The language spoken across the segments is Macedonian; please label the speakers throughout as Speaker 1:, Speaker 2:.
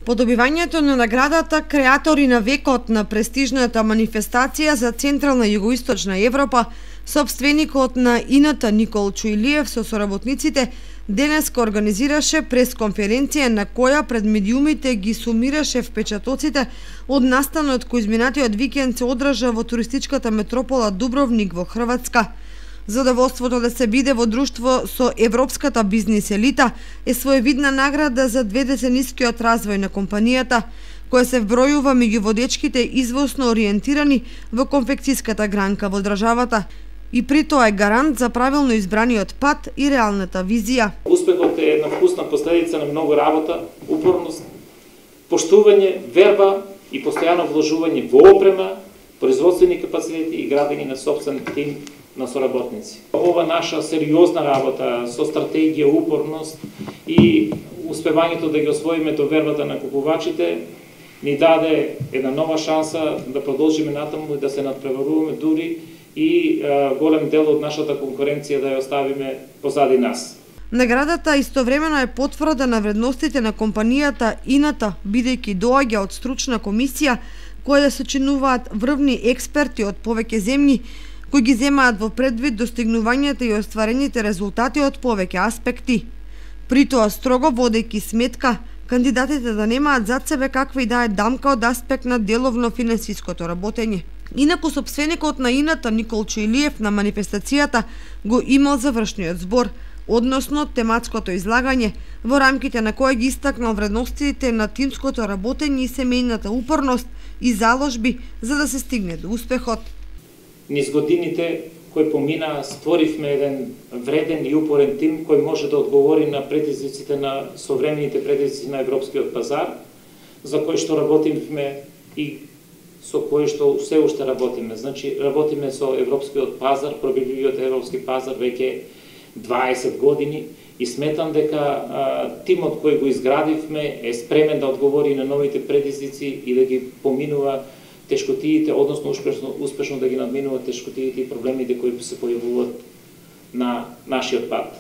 Speaker 1: По добивањето на наградата Креатори на векот на престижната манифестација за Централна и Југоисточна Европа, сопственикот на ИНТ Никол Чуилиев со соработниците денеска организираше пресконференција на која пред медиумите ги сумираше впечатоците од настанот кој изминатиот викенд се одржа во туристичката метропола Дубровник во Хрватска. Задоволството да се биде во друштво со европската бизнис елита е своевидна награда за 2-деценискиот развој на компанијата, која се вбројува меѓу водечките извосно ориентирани во конфекцијската гранка во државата и при тоа е гарант за правилно избраниот пат и реалната визија.
Speaker 2: Успехот е една вкусна последица на многу работа, упорност, поштување, верба и постојано вложување во опрема, производствени капацитети и градење на сопствен тим на соработници. Ова наша сериозна работа со стратегија, упорност и успевањето да ги освоиме довербата на купувачите ни даде една нова шанса да продолжиме натаму и да се надпреваруваме дури и голем дел од нашата конкуренција да ја оставиме позади нас.
Speaker 1: Наградата истовремено е потврда на вредностите на компанијата ИНТ, бидејќи доаѓа од стручна комисија која се сочинуваат врвни експерти од повеќе земји кои ги земаат во предвид достигнувањата и остварените резултати од повеќе аспекти. При тоа строго водејќи сметка кандидатите да немаат зад себе каква и да е дамка од аспект на деловно финансиското работење. Инаку сопственикот на ИНТ Никол Чуилиев на манифестацијата го имал завршниот збор, односно тематското излагање, во рамките на кое ги истакнал вредностите на тимското работење и семејната упорност и заложби за да се стигне до успехот.
Speaker 2: Низ годините кои помина створивме еден вреден и упорен тим кој може да одговори на предизвиците на современите предизвици на европскиот пазар, за кој што работиме и со кој што се уште работиме. Значи, работиме со европскиот пазар, пробивливиот европски пазар веќе 20 години и сметам дека тимот кој го изградивме е спремен да одговори на новите предизвици и да ги поминува тешкотиите, односно успешно да ги надминува тешкотиите и проблемите кои се појавуваат на нашиот пат.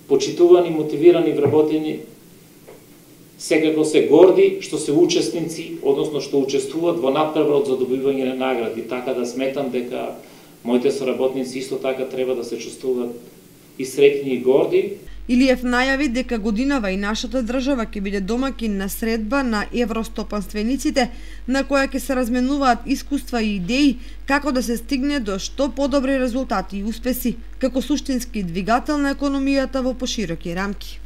Speaker 2: Почитувани, мотивирани, вработени, секако се горди што се учесници, односно што учествуваат во надпреварот за добивање на награди, така да сметам дека моите соработници исто така треба да се чувствуваат и среќни и горди.
Speaker 1: Илиев најави дека годинава и нашата држава ќе биде домакин на средба на евростопанствениците на која ќе се разменуваат искуства и идеи како да се стигне до што подобри резултати и успеси, како суштински двигател на економијата во пошироки рамки.